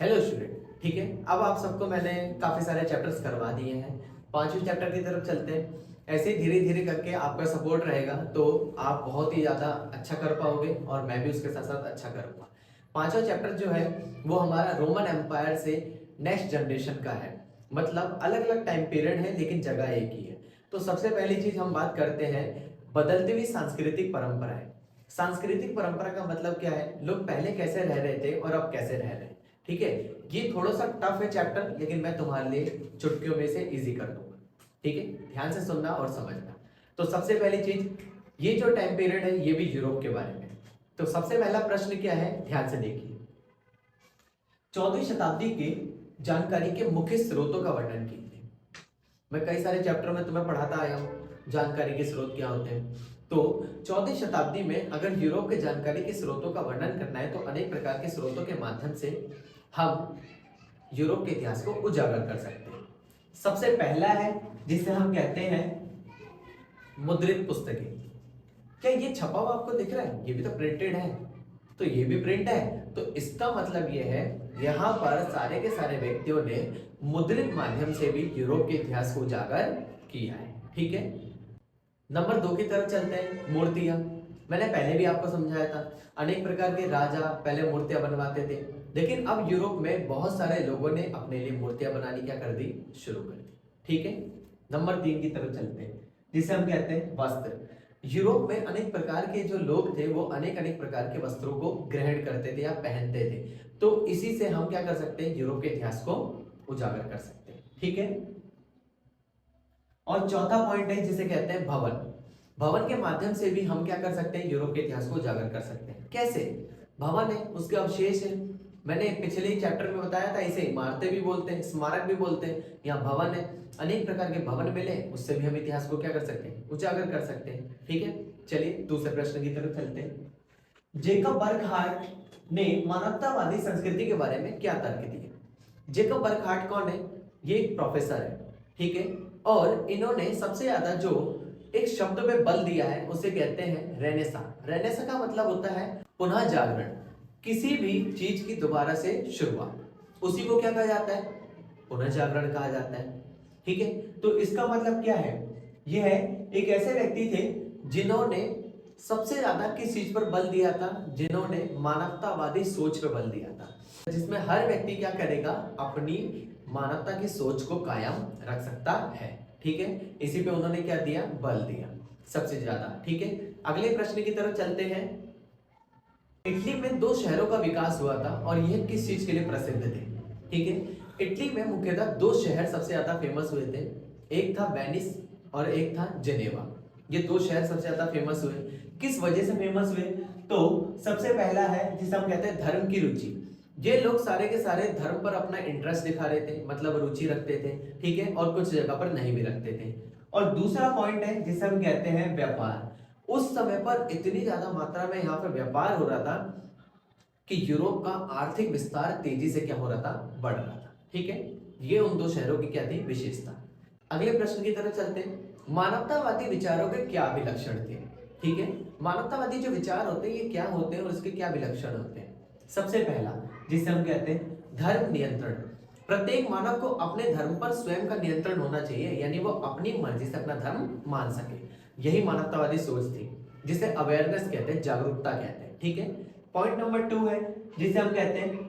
Hello student. ठीक है, अब आप सबको मैंने काफी सारे चैप्टर्स करवा दिए हैं। पांचवें चैप्टर की तरफ चलते हैं। ऐसे ही धीरे धीरे करके आपका सपोर्ट रहेगा तो आप बहुत ही ज्यादा अच्छा कर पाओगे और मैं भी उसके साथ साथ अच्छा करूंगा। पांचवा चैप्टर जो है वो हमारा रोमन एम्पायर से नेक्स्ट जनरेशन का है। मतलब अलग अलग टाइम पीरियड है लेकिन जगह एक ही है। तो सबसे पहली चीज हम बात करते हैं बदलती हुई सांस्कृतिक परंपराएं। सांस्कृतिक परंपरा का मतलब क्या है, लोग पहले कैसे रह रहे थे और अब कैसे रह रहे हैं। ठीक है, ये थोड़ा सा टफ है चैप्टर लेकिन मैं तुम्हारे लिए चुटकियों में से इजी कर दूंगा। ठीक है, ध्यान से सुनना और समझना। तो सबसे पहली चीज, ये जो टाइम पीरियड है ये भी यूरोप के बारे में। तो सबसे पहला प्रश्न क्या है, ध्यान से देखिए। 14वीं शताब्दी के जानकारी के मुख्य स्रोतों का वर्णन कीजिए। मैं कई सारे चैप्टर में तुम्हें पढ़ाता आया हूं जानकारी के स्रोत क्या होते हैं। तो 14वीं शताब्दी में अगर यूरोप के जानकारी के स्रोतों का वर्णन करना है तो अनेक प्रकार के स्रोतों के माध्यम से हम यूरोप के इतिहास को उजागर कर सकते हैं। सबसे पहला है जिसे हम कहते हैं मुद्रित पुस्तकें। क्या ये छपा हुआ आपको दिख रहा है? ये भी तो प्रिंटेड है। तो ये भी प्रिंट है, तो इसका मतलब ये है यहाँ पर सारे के सारे व्यक्तियों ने मुद्रित माध्यम से भी यूरोप के इतिहास को उजागर किया है। ठीक है, नंबर 2 की तरफ चलते हैं। मूर्तियां, मैंने पहले भी आपको समझाया था अनेक प्रकार के राजा पहले मूर्तियां बनवाते थे, लेकिन अब यूरोप में बहुत सारे लोगों ने अपने लिए मूर्तियां बनानी क्या कर दी, शुरू कर दी। ठीक है, नंबर 3 की तरफ चलते हैं जिसे हम कहते हैं वस्त्र। यूरोप में अनेक प्रकार के जो लोग थे वो अनेक अनेक प्रकार के वस्त्रों को ग्रहण करते थे या पहनते थे। तो इसी से हम क्या कर सकते हैं, यूरोप के इतिहास को उजागर कर सकते हैं। ठीक है, और चौथा पॉइंट है जिसे कहते हैं भवन। भवन के माध्यम से भी हम क्या कर सकते हैं, यूरोप के इतिहास को उजागर कर सकते हैं। कैसे? भवन है, उसके अवशेष है। मैंने पिछले ही चैप्टर में बताया था, इसे इमारतें भी बोलते हैं, स्मारक भी बोलते हैं। यहाँ भवन है, अनेक प्रकार के भवन मिले, उससे भी हम इतिहास को क्या कर सकते हैं, उजागर कर सकते हैं। ठीक है, चलिए दूसरे प्रश्न की तरफ चलते हैं। जेकब बर्कहार्ट ने मानवतावादी संस्कृति के बारे में क्या तर्क दिए? जेकब बर्कहार्ट कौन है? ये एक प्रोफेसर है। ठीक है, और इन्होंने सबसे ज्यादा जो एक शब्द पे बल दिया है उसे कहते हैं रेनेसा। रेनेसा का मतलब होता है पुनः जागरण, किसी भी चीज की दोबारा से शुरुआत, उसी को क्या कहा जाता है, पुनः जागरण कहा जाता है। ठीक है, तो इसका मतलब क्या है, यह एक ऐसे व्यक्ति थे जिन्होंने सबसे ज्यादा किस चीज पर बल दिया था, जिन्होंने मानवतावादी सोच पर बल दिया था, जिसमें हर व्यक्ति क्या करेगा, अपनी मानवता की सोच को कायम रख सकता है। ठीक है, इसी पे उन्होंने क्या दिया, बल दिया सबसे ज्यादा। ठीक है, अगले प्रश्न की तरफ चलते हैं। इटली में 2 शहरों का विकास हुआ था और यह किस चीज के लिए प्रसिद्ध थे? ठीक है, इटली में मुख्यतः 2 शहर सबसे ज्यादा फेमस हुए थे। एक था वेनिस और एक था जेनेवा। ये 2 शहर सबसे ज्यादा फेमस हुए। किस वजह से फेमस हुए? तो सबसे पहला है जिसे हम कहते हैं धर्म की रुचि। ये लोग सारे के सारे धर्म पर अपना इंटरेस्ट दिखा रहे थे, मतलब रुचि रखते थे। ठीक है, और कुछ जगह पर नहीं भी रखते थे। और दूसरा पॉइंट है जिसे हम कहते हैं व्यापार। उस समय पर इतनी ज्यादा मात्रा में यहाँ पर व्यापार हो रहा था कि यूरोप का आर्थिक विस्तार तेजी से क्या हो रहा था, बढ़ रहा था। ठीक है, ये उन 2 शहरों की क्या थी, विशेषता। अगले प्रश्न की तरफ चलते हैं। मानवतावादी विचारों के क्या अभिलक्षण थे? ठीक है, मानवतावादी जो विचार होते हैं ये क्या होते हैं और उसके क्या अभिलक्षण होते हैं? सबसे पहला जिसे हम कहते हैं धर्म नियंत्रण। प्रत्येक मानव को अपने धर्म पर स्वयं का नियंत्रण होना चाहिए, यानी वो अपनी मर्जी से अपना धर्म मान सके। यही मानवतावादी सोच थी, जिसे अवेयरनेस कहते हैं, जागरूकता कहते हैं। ठीक है, पॉइंट नंबर 2 है जिसे हम कहते हैं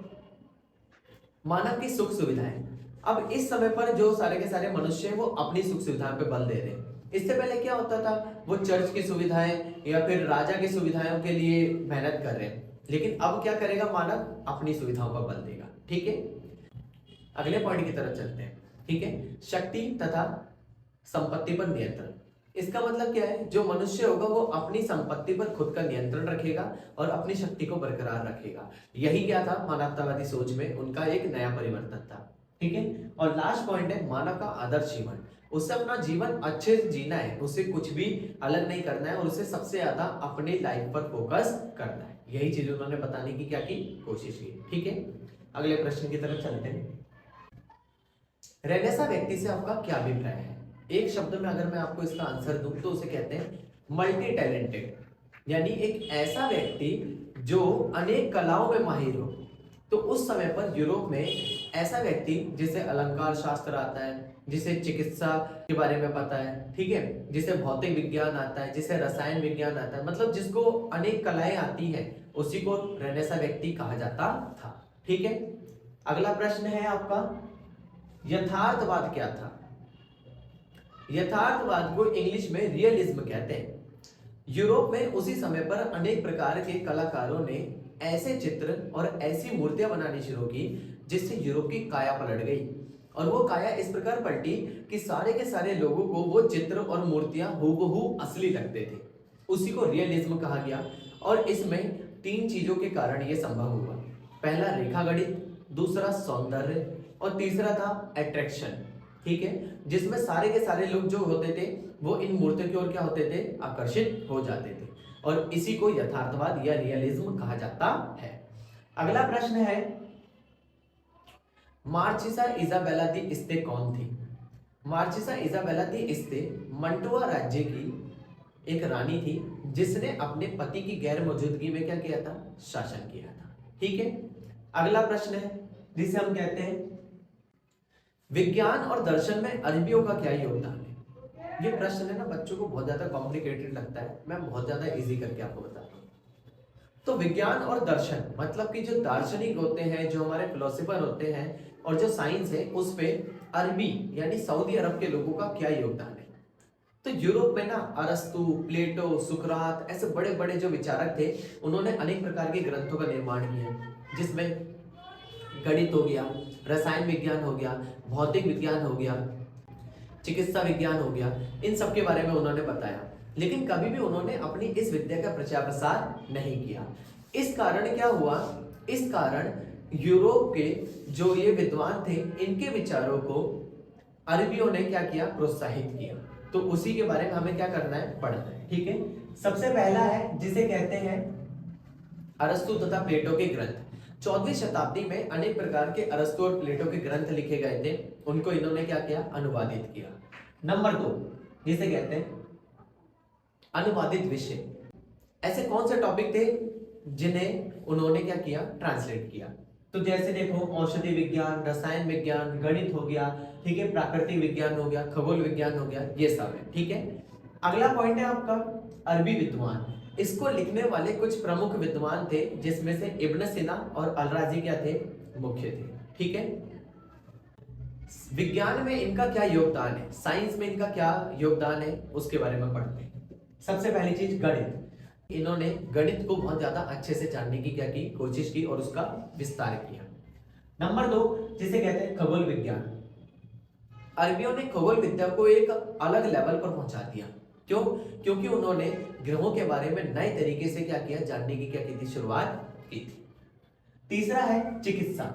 मानव की सुख सुविधाएं। अब इस समय पर जो सारे के सारे मनुष्य हैं वो अपनी सुख सुविधाओं पे बल दे रहे हैं। इससे पहले क्या होता था, वो चर्च की सुविधाएं या फिर राजा की सुविधाओं के लिए मेहनत कर रहे हैं, लेकिन अब क्या करेगा मानव, अपनी सुविधाओं पर बल देगा। ठीक है, अगले पॉइंट की तरफ चलते हैं। ठीक है, शक्ति तथा संपत्ति पर नियंत्रण। इसका मतलब क्या है, जो मनुष्य होगा वो अपनी संपत्ति पर खुद का नियंत्रण रखेगा और अपनी शक्ति को बरकरार रखेगा। यही क्या था, मानवतावादी सोच में उनका एक नया परिवर्तन था। ठीक है, और लास्ट पॉइंट है मानव का आदर्श जीवन। उसे अपना जीवन अच्छे से जीना है, उसे कुछ भी अलग नहीं करना है और उसे सबसे ज्यादा अपनी लाइफ पर फोकस करना है। यही चीज उन्होंने बताने की क्या की, कोशिश की। ठीक है, अगले प्रश्न की तरफ चलते हैं। रेनेसा व्यक्ति से आपका क्या अभिप्राय है? एक शब्द में अगर मैं आपको इसका आंसर दूं तो उसे कहते हैं मल्टी टैलेंटेड, यानी एक ऐसा व्यक्ति जो अनेक कलाओं में माहिर हो। तो उस समय पर यूरोप में ऐसा व्यक्ति जिसे अलंकार शास्त्र आता है, जिसे चिकित्सा के बारे में पता है, ठीक है, जिसे भौतिक विज्ञान आता है, जिसे रसायन विज्ञान आता है, मतलब जिसको अनेक कलाएं आती हैं, उसी को रेनेसा व्यक्ति कहा जाता था। ठीक है, अगला प्रश्न है आपका, यथार्थवाद क्या था? यथार्थवाद को इंग्लिश में रियलिज्म कहते हैं। यूरोप में उसी समय पर अनेक प्रकार के कलाकारों ने ऐसे चित्र और ऐसी मूर्तियां बनानी शुरू की जिससे यूरोप की काया पलट गई। और वो काया इस प्रकार पलटी कि सारे के सारे लोगों को वो चित्र और मूर्तियां हूबहू असली लगते थे। उसी को रियलिज्म कहा गया। और इसमें 3 चीजों के कारण ये संभव हुआ। पहला रेखा गणित, दूसरा सौंदर्य और तीसरा था अट्रैक्शन। ठीक है, जिसमें सारे के सारे लोग जो होते थे वो इन मूर्तियों की ओर क्या होते थे, आकर्षित हो जाते थे। और इसी को यथार्थवाद या रियलिज्म कहा जाता है। अगला प्रश्न है, मार्चिसा इजाबेला दी इस्ते कौन थी? मार्चिसा इजाबेला दी इस्ते मंटुआ राज्य की एक रानी थी जिसने अपने पति की गैर मौजूदगी में क्या किया था, शासन किया था। ठीक है, अगला प्रश्न है जिसे हम कहते हैं विज्ञान और दर्शन में अरबियों का क्या योगदान है? ये प्रश्न है ना, बच्चों को बहुत ज्यादा कॉम्प्लिकेटेड लगता है, मैं बहुत ज्यादा इजी करके आपको बताता हूँ। तो विज्ञान और दर्शन मतलब कि जो दार्शनिक होते हैं, जो हमारे फिलोसोफर होते हैं और जो साइंस है, उस पे अरबी यानी सऊदी अरब के लोगों का क्या योगदान है? तो यूरोप में ना अरस्तु, प्लेटो, सुकरात ऐसे बड़े बड़े जो विचारक थे, उन्होंने अनेक प्रकार के ग्रंथों का निर्माण किया, जिसमें गणित हो गया, रसायन विज्ञान हो गया, भौतिक विज्ञान हो गया, चिकित्सा विज्ञान हो गया, इन सब के बारे में उन्होंने बताया। लेकिन कभी भी उन्होंने अपनी इस विद्या का प्रचार प्रसार नहीं किया। इस कारण क्या हुआ, इस कारण यूरोप के जो ये विद्वान थे, इनके विचारों को अरबियों ने क्या किया, प्रोत्साहित किया। तो उसी के बारे में हमें क्या करना है, पढ़ना है। ठीक है, सबसे पहला है जिसे कहते हैं अरस्तु तथा प्लेटो के ग्रंथ। 14वीं शताब्दी में अनेक प्रकार के अरस्तु और प्लेटो के ग्रंथ लिखे गए थे, उनको इन्होंने क्या किया, अनुवादित किया। नंबर 2 जिसे कहते हैं अनुवादित विषय। ऐसे कौन से टॉपिक थे जिन्हें उन्होंने क्या किया, ट्रांसलेट किया? तो जैसे देखो, औषधि विज्ञान, रसायन विज्ञान, गणित हो गया, ठीक है, प्राकृतिक विज्ञान हो गया, खगोल विज्ञान हो गया, ये सब है। ठीक है, अगला पॉइंट है आपका अरबी विद्वान। इसको लिखने वाले कुछ प्रमुख विद्वान थे, जिसमें से इब्न सीना और अलराजी क्या थे, मुख्य थे। ठीक है, विज्ञान में इनका क्या योगदान है, साइंस में इनका क्या योगदान है, उसके बारे में पढ़ते हैं। सबसे पहली चीज गणित। इन्होंने गणित को बहुत ज्यादा अच्छे से जानने की क्या की, कोशिश की और उसका विस्तार किया। नंबर 2 जिसे कहते हैं खगोल विज्ञान। अरबियों ने खगोल विद्या को एक अलग लेवल पर पहुंचा दिया। क्यों? क्योंकि उन्होंने ग्रहों के बारे में नए तरीके से क्या किया, जानने की क्या की थी, शुरुआत की थी। तीसरा है चिकित्सा।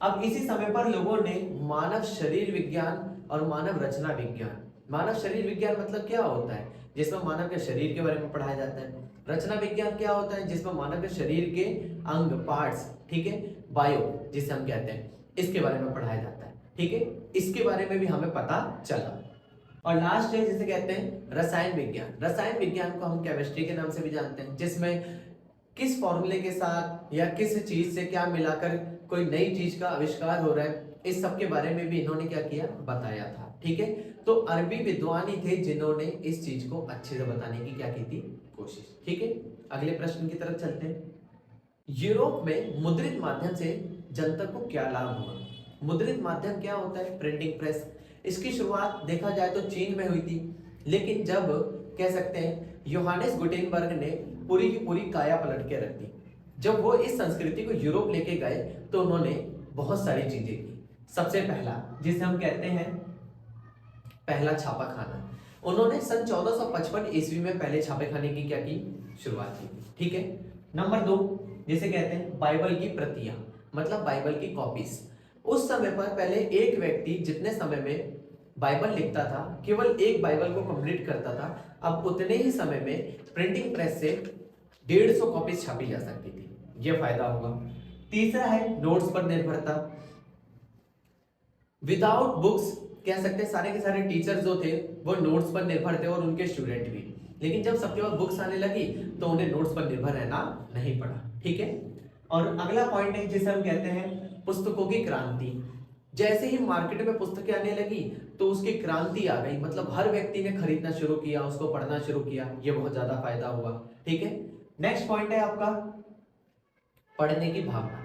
अब इसी समय पर लोगों ने मानव शरीर विज्ञान और मानव रचना विज्ञान। मानव शरीर विज्ञान मतलब क्या होता है, जिसमें मानव के शरीर के बारे में पढ़ाया जाता है। रचना विज्ञान क्या होता है, जिसमें मानव के शरीर के अंग, पार्ट्स, ठीक है, बायो जिसे हम कहते हैं, इसके बारे में पढ़ाया जाता है। ठीक है, इसके बारे में भी हमें पता चला। और लास्ट है जिसे कहते हैं रसायन विज्ञान। रसायन विज्ञान को हम केमिस्ट्री के नाम से भी जानते हैं, जिसमें किस फॉर्मूले के साथ या किस चीज से क्या मिलाकर कोई नई चीज का आविष्कार हो रहा है, इस सब के बारे में भी इन्होंने क्या किया, बताया था। ठीक है, तो अरबी विद्वान ही थे जिन्होंने इस चीज को अच्छे से बताने की क्या की थी, कोशिश। ठीक है, अगले प्रश्न की तरफ चलते हैं। यूरोप में मुद्रित माध्यम से जनता को क्या लाभ हुआ? मुद्रित माध्यम क्या होता है, प्रिंटिंग प्रेस। इसकी शुरुआत देखा जाए तो चीन में हुई थी, लेकिन जब कह सकते हैं योहानेस गुटेनबर्ग ने पूरी की पूरी काया पलट के रख दी। जब वो इस संस्कृति को यूरोप लेके गए तो उन्होंने बहुत सारी चीजें की। सबसे पहला जिसे हम कहते हैं पहला छापा खाना। उन्होंने सन 1455 ईस्वी में पहले छापे खाने की क्या की, शुरुआत की। ठीक है, नंबर 2 जिसे कहते हैं बाइबल की प्रतियां, मतलब बाइबल की कॉपीज। उस समय पर पहले एक व्यक्ति जितने समय में बाइबल लिखता था, केवल एक बाइबल को कंप्लीट करता था। अब उतने ही समय में प्रिंटिंग प्रेस से 150 कॉपीज छापी जा सकती थी। यह फायदा होगा। तीसरा है नोट्स पर निर्भरता। विदाउट बुक्स कह सकते हैं सारे के सारे टीचर जो थे वो नोट्स पर निर्भर थे और उनके स्टूडेंट भी। लेकिन जब सबके पास बुक्स आने लगी तो उन्हें नोट्स पर निर्भर रहना नहीं पड़ा। ठीक है, और अगला पॉइंट है जिसे हम कहते हैं पुस्तकों की क्रांति। जैसे ही मार्केट में पुस्तकें आने लगी तो उसकी क्रांति आ गई, मतलब हर व्यक्ति ने खरीदना शुरू किया, उसको पढ़ना शुरू किया, ये बहुत ज्यादा फायदा हुआ। ठीक है, नेक्स्ट पॉइंट है आपका पढ़ने की भावना।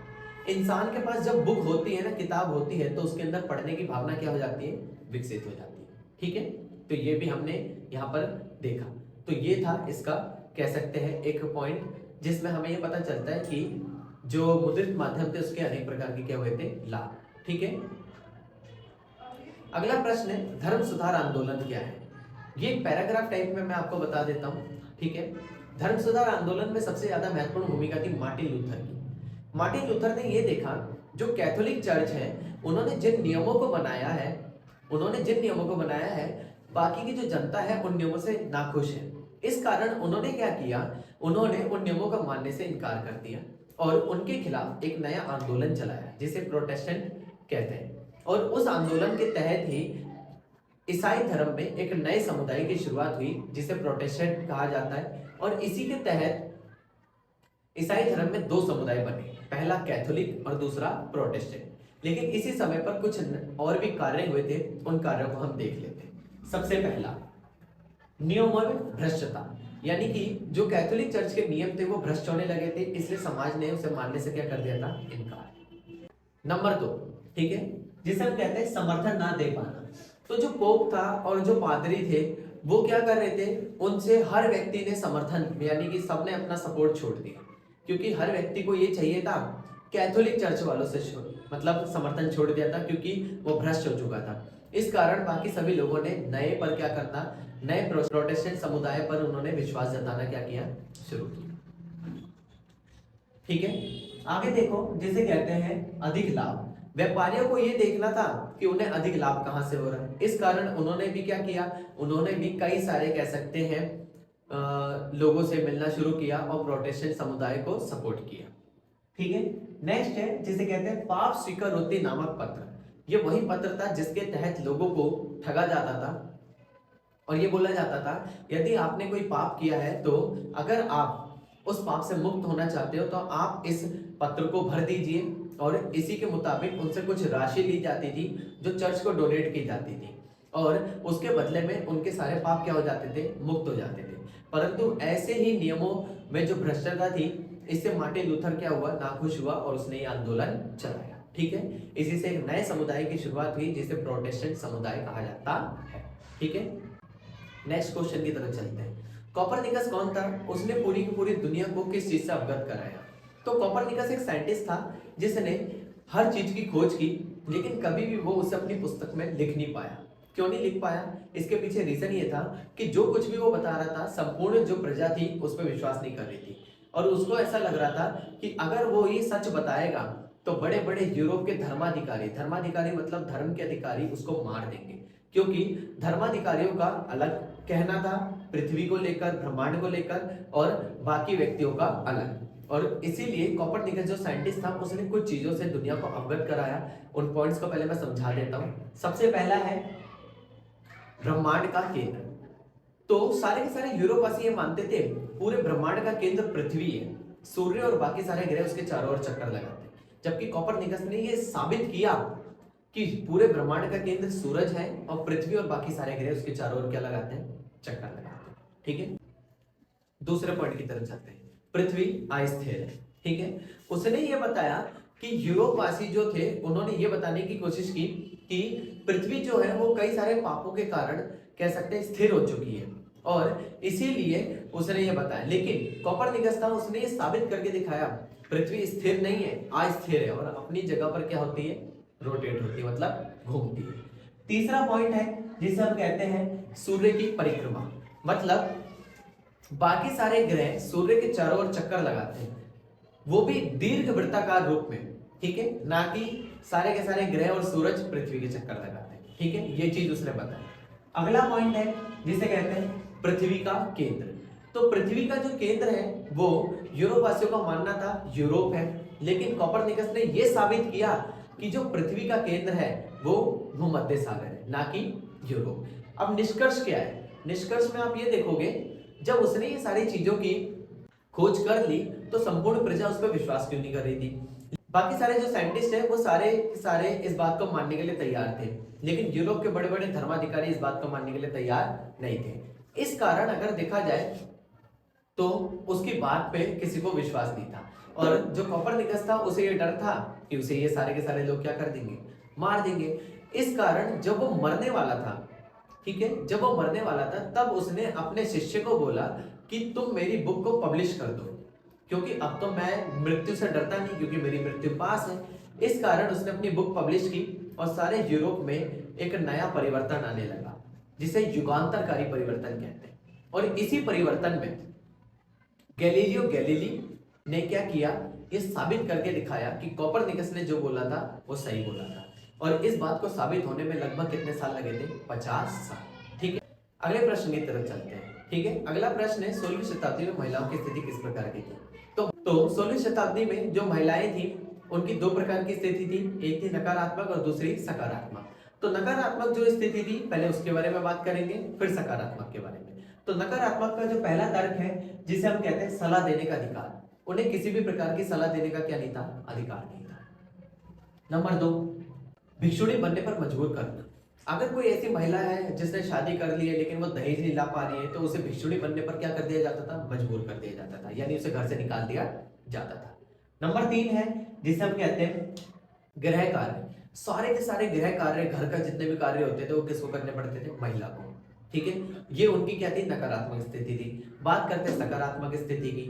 इंसान के पास जब बुक होती है ना, किताब होती है, तो उसके अंदर पढ़ने की भावना क्या हो जाती है, विकसित हो जाती है। ठीक है, तो ये भी हमने यहाँ पर देखा। तो ये था इसका कह सकते हैं एक पॉइंट जिसमें हमें ये पता चलता है कि जो मुद्रित माध्यम थे उसके अनेक प्रकार के क्या हुए थे, लाभ। ठीक है, अगला प्रश्न है धर्म सुधार आंदोलन क्या है। ये पैराग्राफ टाइप में मैं आपको बता देता हूँ। ठीक है, धर्म सुधार आंदोलन में सबसे ज्यादा महत्वपूर्ण भूमिका थी मार्टिन लूथर की। मार्टिन लूथर ने ये देखा जो कैथोलिक चर्च है उन्होंने जिन नियमों को बनाया है बाकी की जो जनता है उन नियमों से नाखुश है। इस कारण उन्होंने क्या किया, उन्होंने उन नियमों को मानने से इनकार कर दिया और उनके खिलाफ एक नया आंदोलन चलाया जिसे प्रोटेस्टेंट कहते हैं। और उस आंदोलन के तहत ही ईसाई धर्म में एक नए समुदाय की शुरुआत हुई जिसे प्रोटेस्टेंट कहा जाता है। और इसी के तहत ईसाई धर्म में दो समुदाय बने, पहला कैथोलिक और दूसरा प्रोटेस्टेंट। लेकिन इसी समय पर कुछ और भी कार्य हुए थे, उन कार्यों को हम देख लेते हैं। सबसे पहला नियमों में भ्रष्टता, यानी कि जो कैथोलिक चर्च के नियम थे वो भ्रष्ट होने लगे थे, इसलिए समाज ने उसे मानने से क्या कर दिया था, इनकार। नंबर 2, ठीक है, जिसे हम कहते हैं समर्थन ना दे पाना। तो जो पोप था और जो पादरी थे वो क्या कर रहे थे, उनसे हर व्यक्ति ने समर्थन यानी कि सबने अपना सपोर्ट छोड़ दिया, क्योंकि हर व्यक्ति को ये चाहिए था कैथोलिक चर्च वालों से मतलब समर्थन छोड़ दिया था, क्योंकि वो भ्रष्ट हो चुका था। इस कारण बाकी सभी लोगों ने नए पर क्या करना, नए प्रोटेस्टेंट समुदाय पर उन्होंने विश्वास जताना क्या किया, शुरू किया। ठीक है, आगे देखो जिसे कहते हैं अधिक लाभ। व्यापारियों को ये देखना था कि उन्हें अधिक लाभ कहां से हो रहा है, इस कारण उन्होंने भी क्या किया, उन्होंने भी कई सारे कह सकते हैं लोगों से मिलना शुरू किया और प्रोटेस्टेंट समुदाय को सपोर्ट किया। ठीक है, नेक्स्ट है जिसे कहते हैं पाप स्वीकारोक्ति नामक पत्र। ये वही पत्र था जिसके तहत लोगों को ठगा जाता था और ये बोला जाता था यदि आपने कोई पाप किया है तो अगर आप उस पाप से मुक्त होना चाहते हो तो आप इस पत्र को भर दीजिए, और इसी के मुताबिक उनसे कुछ राशि ली जाती थी जो चर्च को डोनेट की जाती थी, और उसके बदले में उनके सारे पाप क्या हो जाते थे, मुक्त हो जाते थे। परंतु ऐसे ही नियमों में जो भ्रष्टाचार थी, इससे मार्टिन लूथर क्या हुआ, नाखुश हुआ और उसने ये आंदोलन चलाया। ठीक है, इसी से एक नए समुदाय की शुरुआत हुई जिसे प्रोटेस्टेंट समुदाय कहा जाता है। ठीक है, नेक्स्ट क्वेश्चन की तरफ चलते हैं। कोपरनिकस कौन था, उसने पूरी की पूरी दुनिया को किस चीज से अवगत कराया। तो कोपरनिकस एक साइंटिस्ट था जिसने हर चीज की खोज की, लेकिन कभी भी वो उसे अपनी पुस्तक में लिख नहीं पाया। क्यों नहीं लिख पाया, इसके पीछे रीजन ये था कि जो कुछ भी वो बता रहा था संपूर्ण जो प्रजा थी उस पर विश्वास नहीं कर रही थी, और उसको ऐसा लग रहा था कि अगर वो ये सच बताएगा तो बड़े बड़े यूरोप के धर्माधिकारी मतलब धर्म के अधिकारी उसको मार देंगे, क्योंकि धर्माधिकारियों का अलग कहना था पृथ्वी को लेकर, ब्रह्मांड को लेकर, और बाकी व्यक्तियों का अलग। और इसीलिए कोपरनिकस जो साइंटिस्ट था उसने कुछ चीजों से दुनिया को अवगत कराया। उन पॉइंट्स को पहले मैं समझा देता हूं। सबसे पहला है ब्रह्मांड का केंद्र। तो सारे के सारे यूरोपवासी ये मानते थे पूरे ब्रह्मांड का केंद्र पृथ्वी है, सूर्य और बाकी सारे ग्रह उसके चारों ओर चक्कर लगाते हैं, जबकि कोपरनिकस ने ये साबित किया कि पूरे ब्रह्मांड का केंद्र सूरज है और पृथ्वी और बाकी सारे ग्रह उसके चारों ओर क्या लगाते हैं, चक्कर लगाते हैं। ठीक है, दूसरे पॉइंट की तरफ चलते हैं। पृथ्वी अस्थिर है। ठीक है, उसने ये बताया कि यूरोपवासी जो थे उन्होंने ये बताने की कोशिश की कि पृथ्वी जो है वो कई सारे पापों के कारण कह सकते हैं स्थिर हो चुकी है, और इसीलिए उसने ये बताया। लेकिन कोपरनिकस था, उसने ये साबित करके दिखाया पृथ्वी स्थिर नहीं है, अस्थिर है, और अपनी जगह पर क्या होती है, रोटेट होती है, मतलब घूमती है। तीसरा पॉइंट है जिसे हम कहते हैं सूर्य की परिक्रमा, मतलब बाकी सारे ग्रह सूर्य के चारों ओर चक्कर लगाते हैं, वो भी दीर्घ वृत्ताकार रूप में। ठीक है, ना कि सारे के सारे ग्रह और सूरज पृथ्वी के चक्कर लगाते हैं। ठीक है, ये चीज उसने बताया। अगला पॉइंट है जिसे कहते हैं पृथ्वी का केंद्र। तो पृथ्वी का जो केंद्र है वो यूरोपवासियों का मानना था यूरोप है, लेकिन कोपरनिकस ने यह साबित किया कि जो पृथ्वी का केंद्र है वो भूमध्य सागर है, ना कि यूरोप। अब निष्कर्ष क्या है, निष्कर्ष में आप ये देखोगे जब उसने ये सारी चीजों की खोज कर ली तो संपूर्ण प्रजा उस पर विश्वास क्यों नहीं कर रही थी? बाकी सारे जो साइंटिस्ट हैं वो सारे सारे इस बात को मानने के लिए तैयार थे, लेकिन यूरोप के बड़े बड़े धर्माधिकारी इस बात को मानने के लिए तैयार नहीं थे। इस कारण अगर देखा जाए तो उसकी बात पे किसी को विश्वास नहीं था, और जो कोपरनिकस था उसे ये डर था कि उसे ये सारे के सारे लोग क्या कर देंगे, मार देंगे। इस कारण जब वो मरने वाला था, ठीक है, जब वो मरने वाला था तब उसने अपने शिष्य को बोला कि तुम मेरी बुक को पब्लिश कर दो, क्योंकि अब तो मैं मृत्यु से डरता नहीं, क्योंकि मेरी मृत्यु पास है। इस कारण उसने अपनी बुक पब्लिश की और सारे यूरोप में एक नया परिवर्तन आने लगा, जिसे युगांतरकारी परिवर्तन कहते हैं। और इसी परिवर्तन में गैलीलियो गैलीली ने क्या किया, ये साबित करके दिखाया कि कोपरनिकस ने जो बोला था वो सही बोला था। और इस बात को साबित होने में लगभग कितने साल लगे थे? 50 साल। ठीक है, अगले प्रश्न की तरफ चलते हैं। ठीक है, अगला प्रश्न है 16वीं शताब्दी में महिलाओं की स्थिति किस प्रकार की थी? तो 16वीं शताब्दी में जो महिलाएं थी उनकी दो प्रकार की स्थिति थी, एक थी नकारात्मक और दूसरी सकारात्मक। तो नकारात्मक जो स्थिति थी पहले उसके बारे में बात करेंगे, फिर सकारात्मक के बारे में। तो नकारात्मक का जो पहला तर्क है जिसे हम कहते हैं सलाह देने का अधिकार, उन्हें किसी भी प्रकार की सलाह देने का क्या नहीं था? अधिकार नहीं था। नंबर 2, भिक्षुणी बनने पर मजबूर करना। अगर कोई ऐसी महिला है जिसने शादी कर ली है लेकिन वो दहेज नहीं ला पा रही है तो उसे भिक्षुणी बनने पर क्या कर दिया जाता था? मजबूर कर दिया जाता था, यानी उसे घर से निकाल दिया जाता था। नंबर 3 है जिसे हम कहते हैं गृह कार्य। सारे के सारे गृह कार्य, घर का जितने भी कार्य होते थे वो किसको करने पड़ते थे? महिला को। ठीक है, ये उनकी क्या थी? नकारात्मक स्थिति थी। बात करते हैं सकारात्मक स्थिति की।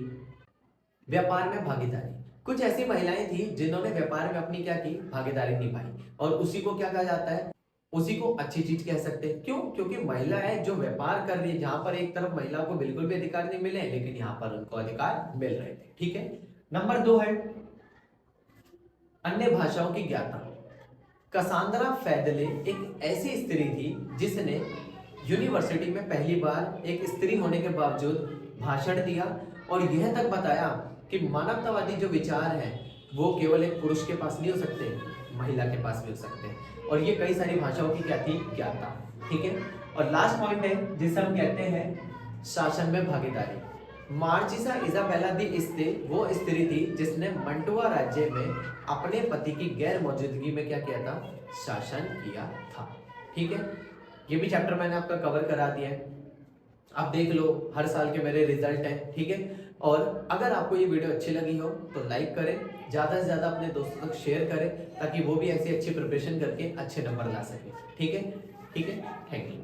व्यापार में भागीदारी। कुछ ऐसी महिलाएं थी जिन्होंने व्यापार में अपनी क्या की? भागीदारी निभाई, और उसी को क्या कहा जाता है? उसी को अच्छी चीज कह सकते हैं। क्यों? क्योंकि महिला है जो व्यापार कर रही है, जहां पर एक तरफ महिलाओं को बिल्कुल भी अधिकार नहीं मिले लेकिन यहाँ पर उनको अधिकार मिल रहे थे। ठीक है, नंबर 2 है अन्य भाषाओं की ज्ञाता। कसांद्रा फैदले एक ऐसी स्त्री थी जिसने यूनिवर्सिटी में पहली बार एक स्त्री होने के बावजूद भाषण दिया और यह तक बताया कि मानवतावादी जो विचार हैं वो केवल एक पुरुष के पास नहीं हो सकते, महिला के पास भी हो सकते हैं। और ये कई सारी भाषाओं की क्या थी? ज्ञाता। ठीक है, और लास्ट पॉइंट है जिसे हम कहते हैं शासन में भागीदारी। मार्चिसा इजाबेला दी इस्ते वो स्त्री थी जिसने मंटुआ राज्य में अपने पति की गैर मौजूदगी में क्या किया था? शासन किया था। ठीक है, ये भी चैप्टर मैंने आपका कवर करा दिया है, आप देख लो, हर साल के मेरे रिजल्ट हैं। ठीक है, और अगर आपको ये वीडियो अच्छी लगी हो तो लाइक करें, ज़्यादा से ज़्यादा अपने दोस्तों तक शेयर करें ताकि वो भी ऐसी अच्छी प्रिपरेशन करके अच्छे नंबर ला सके। ठीक है, थैंक यू।